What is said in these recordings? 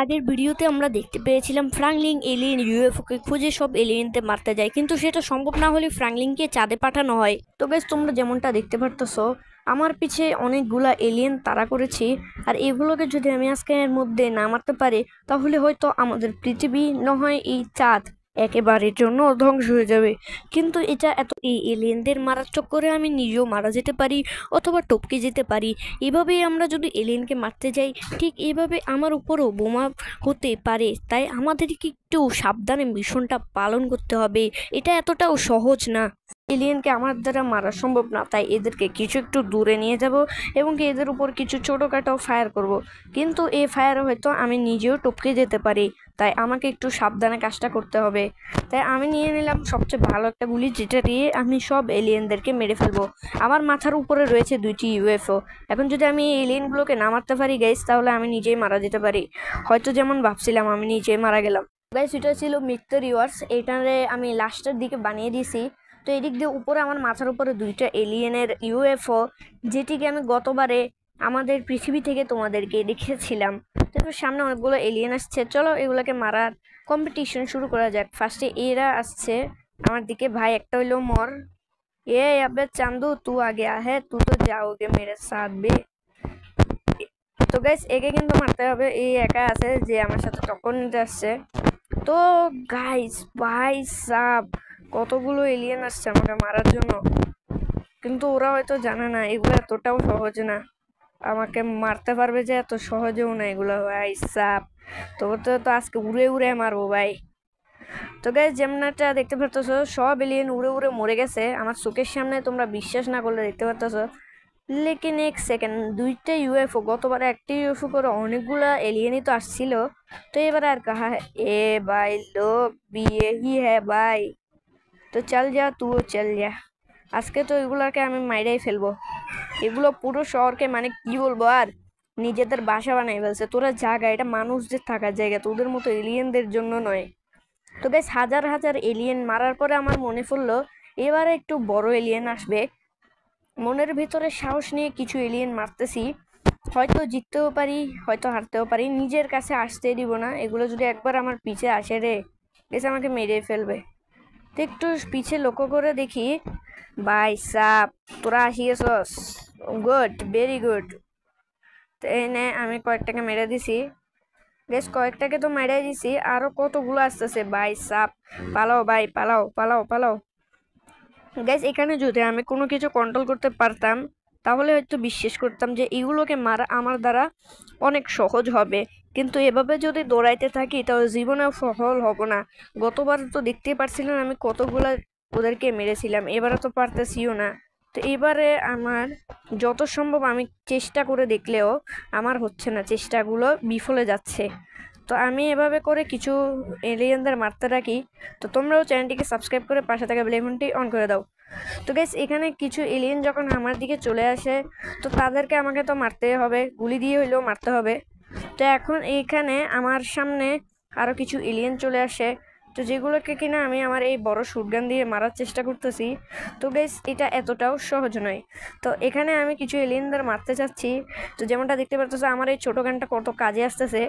আগের ভিডিওতে আমরা দেখতে পেয়েছিলাম ফ্রাঙ্কলিন এলিয়েন ইউএফওকে খুঁজে সব এলিয়েনতে মারতে যায়, কিন্তু সেটা সম্ভব না হলে ফ্রাঙ্কলিনকে চাঁদে পাঠানো হয়। তো গাইস, তোমরা যেমনটা দেখতে পারতেছো আমার পিছে অনেকগুলা এলিয়েন তাড়া করেছি, আর এগুলোকে যদি আমি আজকের মধ্যে না মারতে পারি তাহলে হয়তো আমাদের পৃথিবী নয় এই চাঁদ একেবারের জন্য ধ্বংস হয়ে যাবে। কিন্তু এটা এত এই এলিয়েনদের মারার চক্করে আমি নিজেও মারা যেতে পারি অথবা টপকে যেতে পারি। এভাবেই আমরা যদি এলিয়েনকে মারতে যাই ঠিক এইভাবে আমার উপরও বোমা হতে পারে, তাই আমাদেরকে একটু সাবধানে মিশনটা পালন করতে হবে। এটা এতটাও সহজ না। এলিয়েনকে আমার দ্বারা মারা সম্ভব না, তাই এদেরকে কিছু একটু দূরে নিয়ে যাব এবং কি এদের উপর কিছু ছোটোখাটো ফায়ার করব। কিন্তু এই ফায়ারে হয়তো আমি নিজেও টপকে যেতে পারি, তাই আমাকে একটু সাবধানে কাজটা করতে হবে। তাই আমি নিয়ে নিলাম সবচেয়ে ভালো একটা গুলি, যেটা দিয়ে আমি সব এলিয়েনদেরকে মেরে ফেলবো। আমার মাথার উপরে রয়েছে 2টি ইউএফও। এখন যদি আমি এই এলিয়েনগুলোকে না মারতে পারি গাইস, তাহলে আমি নিজেই মারা যেতে পারি। হয়তো যেমন ভাবছিলাম আমি নিজেই মারা গেলাম। গাইস, এটা ছিল মিথ্যা রিওয়ার্স। এটারে আমি লাস্টের দিকে বানিয়ে দিয়েছি। তো এদিক দিয়ে উপরে আমার মাথার উপরে 2টা এলিয়েনের ইউএফও, যেটিকে আমি গতবারে আমাদের পৃথিবী থেকে তোমাদেরকে দেখিয়েছিলাম। তারপর সামনে অনেকগুলো এলিয়েন আসছে, চলো এগুলোকে মারার কম্পিটিশন শুরু করা যাক। ফার্স্টে এরা আসছে আমার দিকে। ভাই একটা হইলো মর। ये अबे चांदू तू आ गया है, तू तो जाओगे मेरे साथ भी। তো গাইস, একে কিন্তু মারতে হবে। এই একা আছে যে আমার সাথে টক্কর নিতে আসছে। তো গাইস, ভাই সাব, কতগুলো এলিয়েন আসছে আমাকে মারার জন্য, কিন্তু ওরা হয়তো জানে না এগুলো এতটাও সহজ না। আমাকে মারতে পারবে যে এত সহজেও না এগুলো। ভাই সাব, তো আজকে উড়ে উড়ে মারবো ভাই। তো গাইস, যেমনটা দেখতে পারতেছো সব এলিয়েন উড়ে উড়ে মরে গেছে আমার চোখের সামনে। তোমরা বিশ্বাস না করলে দেখতে পারতেছো। লেকিন এক সেকেন্ড, 2টা ইউএফও, গতবার একটা ইউএফও করে অনেকগুলা এলিয়েনই তো আসছিল। তো এবার আর কাহা है? ए भाई लोग भी यही है भाई, তো চল যা, তুইও চল যা। আজকে তো এগুলাকে আমি মাইরাই ফেলবো। এগুলো পুরো শহরকে মানে কি বলবো আর, নিজেদের বাসা বানাই ফেলছে। তোরা জায়গা, এটা মানুষদের থাকার জায়গা, তোদের মতো এলিয়েনদের জন্য নয়। তো গাইস, হাজার হাজার এলিয়েন মারার পরে আমার মনে পড়লো এবারে একটু বড় এলিয়েন আসবে। মনের ভিতরে সাহস নিয়ে কিছু এলিয়েন মারতেছি। হয়তো জিততেও পারি, হয়তো হারতেও পারি। নিজের কাছে আসতে দিব না। এগুলো যদি একবার আমার পিছে আসে রে গাইস, আমাকে মেরে ফেলবে। তো একটু পিছে লক্ষ্য করে দেখি। ভাই সাপ, তোরা আসিয়েছস, গুড, ভেরি গুড। তো এই নে, আমি কয়েকটাকে মেরে দিছি। বেশ কয়েকটাকে তো মেরে দিছি, আরো কতগুলো আসতেছে। ভাই সাপ, পালাও ভাই, পালাও পালাও পালাও। গাইস, এখানে যদি আমি কোনো কিছু কন্ট্রোল করতে পারতাম তাহলে হয়তো বিশ্বাস করতাম যে এগুলোকে মারা আমার দ্বারা অনেক সহজ হবে। কিন্তু এভাবে যদি দৌড়াইতে থাকি তাহলে জীবনেও সফল হব না। গতবার তো দেখতেই পারছিলেন আমি কতগুলা ওদেরকে মেরেছিলাম, এবারে তো পারতেছিও না। তো এবারে আমার যত সম্ভব আমি চেষ্টা করে দেখলেও আমার হচ্ছে না, চেষ্টাগুলো বিফলে যাচ্ছে। তো আমি এভাবে করে কিছু এলিয়েনদের মারতে রাখি। তো তোমরাও চ্যানেলটিকে সাবস্ক্রাইব করে পাশে থাকা বেল আইকনটি অন করে দাও। তো গাইস, এখানে কিছু এলিয়েন যখন আমার দিকে চলে আসে তো তাদেরকে আমাকে তো মারতেই হবে, গুলি দিয়ে হইলেও মারতে হবে। তো এখন এইখানে আমার সামনে আরো কিছু এলিয়েন চলে আসে, তো যেগুলোকে কিনা আমি আমার এই বড় শুটগান দিয়ে মারার চেষ্টা করতেছি। তো গাইস, এটা এতটাও সহজ নয়। তো এখানে আমি কিছু এলিয়েনদের মারতে চাচ্ছি। তো যেমনটা দেখতে পারতেছো আমার এই ছোট গানটা কত কাজে আসতেছে।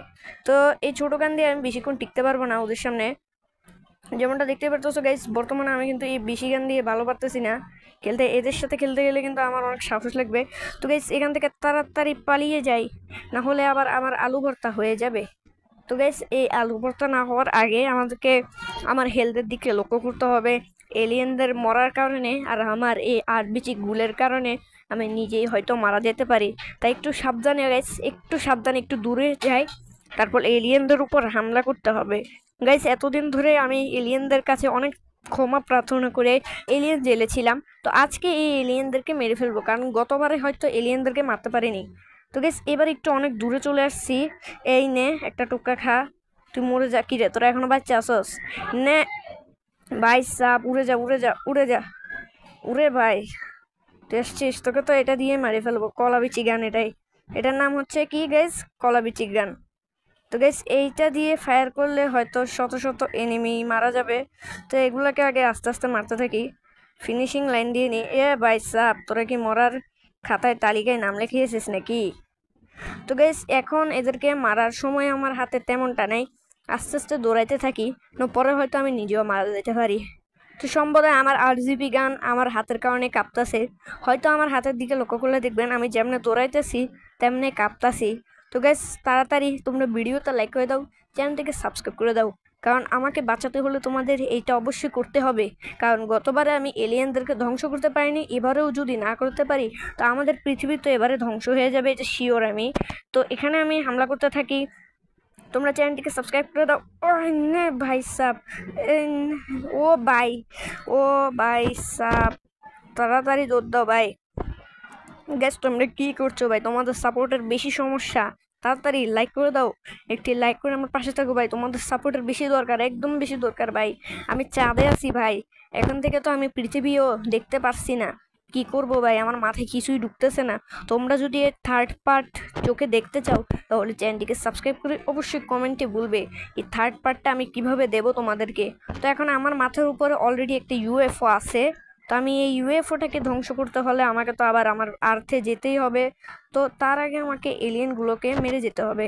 তো এই ছোট গান দিয়ে আমি বেশিক্ষণ টিকতে পারবো না ওদের সামনে। যেমনটা দেখতে পারতেছো গাইস, বর্তমানে আমি কিন্তু এই বেশি গান দিয়ে ভালো পারতেছি না খেলতে। এদের সাথে খেলতে গেলে কিন্তু আমার অনেক সাহস লাগবে। তো গাইস, এখান থেকে তাড়াতাড়ি পালিয়ে যাই, না হলে আবার আমার আলু ভর্তা হয়ে যাবে। তো গাইস, এই আলু ভর্তা না হওয়ার আগে আমাদেরকে আমার হেলথের দিকে লক্ষ্য করতে হবে। এলিয়েনদের মরার কারণে আর আমার এই আরবিজি গুলের কারণে আমি নিজেই হয়তো মারা যেতে পারি। তাই একটু সাবধানে গাইস, একটু সাবধানে, একটু দূরে যাই, তারপর এলিয়েনদের উপর হামলা করতে হবে। গাইস, এতদিন ধরে আমি এলিয়েনদের কাছে অনেক ক্ষমা প্রার্থনা করে এলিয়েন জেলে ছিলাম। তো আজকে এই এলিয়েনদেরকে মেরে ফেলবো, কারণ গতবারে হয়তো এলিয়েনদেরকে মারতে পারিনি। তো গাইস, এবার একটু অনেক দূরে চলে আসছি। এই নে, একটা টোক্কা খা, তুই মরে যা। কি রে, তোরা এখনো বাচ্চা আসস? নে ভাই সাপ, উড়ে যা উড়ে যা উড়ে যা, উড়ে ভাই। তুই এসছিস, তোকে তো এটা দিয়ে মারি ফেলবো। কলাবিচি গান এটাই, এটার নাম হচ্ছে কি গাইস, কলাবিচি গান। তো গাইস, এইটা দিয়ে ফায়ার করলে হয়তো শত শত এনিমি মারা যাবে। তো এগুলাকে আগে আস্তে আস্তে মারতে থাকি, ফিনিশিং লাইন দিয়ে নি। এ ভাই সাপ, তোরা কি মরার খাতায় তালিকায় নাম লিখিয়েছিস নাকি? তো গাইস এখন এদেরকে মারার সময় আমার হাতে তেমনটা নেই, আস্তে আস্তে দৌড়াইতে থাকি, পরে হয়তো আমি নিজেও মারা যেতে পারি। তো সম্ভবত আমার আরজিবি গান আমার হাতের কারণে কাঁপতাছে, হয়তো আমার হাতের দিকে লক্ষ্য করলে দেখবেন আমি যেমনে দৌড়াইতেছি তেমনি কাঁপতাছি। তো গাইস তাড়াতাড়ি তোমরা ভিডিওটা লাইক করে দাও, চ্যানেলটিকে সাবস্ক্রাইব করে দাও, কারণ আমাকে বাঁচাতে হলে তোমাদের এইটা অবশ্যই করতে হবে। কারণ গতবারে আমি এলিয়েনদেরকে ধ্বংস করতে পারিনি, এবারেও যদি না করতে পারি তো আমাদের পৃথিবী তো এবারে ধ্বংস হয়ে যাবে, এটা শিওর আমি। তো এখানে আমি হামলা করতে থাকি, তোমরা চ্যানেলটিকে সাবস্ক্রাইব করে দাও। ও নে ভাই সাব, ও ভাই, ও ভাই সাব, তাড়াতাড়ি দৌড় দাও ভাই। গ্যাস তোমরা কি করছো ভাই, তোমাদের সাপোর্টের বেশি সমস্যা, তাড়াতাড়ি লাইক করে দাও, একটি লাইক করে আমার পাশে থাকো ভাই, তোমাদের সাপোর্টের বেশি দরকার, একদম বেশি দরকার ভাই। আমি চাঁদে আছি ভাই, এখন থেকে তো আমি পৃথিবীও দেখতে পারছি না, কি করব ভাই, আমার মাথায় কিছুই ঢুকতেছে না। তোমরা যদি এর থার্ড পার্ট চোখে দেখতে চাও তাহলে চ্যানেলটিকে সাবস্ক্রাইব করে অবশ্যই কমেন্টে বলবে এই থার্ড পার্টটা আমি কিভাবে দেব তোমাদেরকে। তো এখন আমার মাথার উপরে অলরেডি একটা ইউএফও আছে, তো আমি এই ইউএফওটাকে ধ্বংস করতে হলে আমাকে তো আবার আমার আর্থে যেতেই হবে, তো তার আগে আমাকে এলিয়েনগুলোকে মেরে যেতে হবে।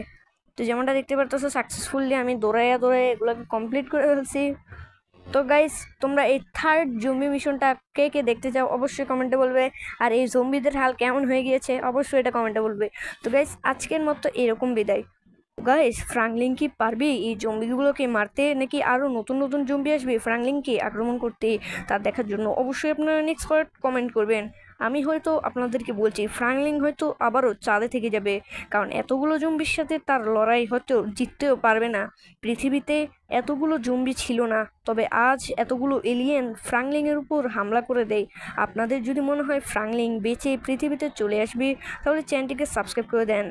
তো যেমনটা দেখতে পারতেছো সাকসেসফুলি আমি দৌড়াইয়া এগুলোকে কমপ্লিট করে ফেলছি। তো গাইস তোমরা এই থার্ড জম্বি মিশনটা কে কে দেখতে চাও অবশ্যই কমেন্টে বলবে, আর এই জম্বিদের হাল কেমন হয়ে গিয়েছে অবশ্যই এটা কমেন্টে বলবে। তো গাইস আজকের মতো এরকম বিদায়। গাইস ফ্রাঙ্কলিন কি পারবে এই জম্বিগুলোকে মারতে, নাকি আরো নতুন নতুন জম্বি আসবে ফ্রাঙ্কলিনকে আক্রমণ করতে, তা দেখার জন্য অবশ্যই আপনারা নেক্সট পার্ট কমেন্ট করবেন। আমি হয়তো আপনাদেরকে বলছি ফ্রাঙ্কলিন হয়তো আবারও চাঁদে থেকে যাবে, কারণ এতগুলো জম্বির সাথে তার লড়াই হয়তো জিততেও পারবে না। পৃথিবীতে এতগুলো জম্বি ছিল না, তবে আজ এতগুলো এলিয়েন ফ্রাঙ্কলিনের উপর হামলা করে দেয়। আপনাদের যদি মনে হয় ফ্রাঙ্কলিন বেঁচে পৃথিবীতে চলে আসবে তাহলে চ্যানেলটিকে সাবস্ক্রাইব করে দেন।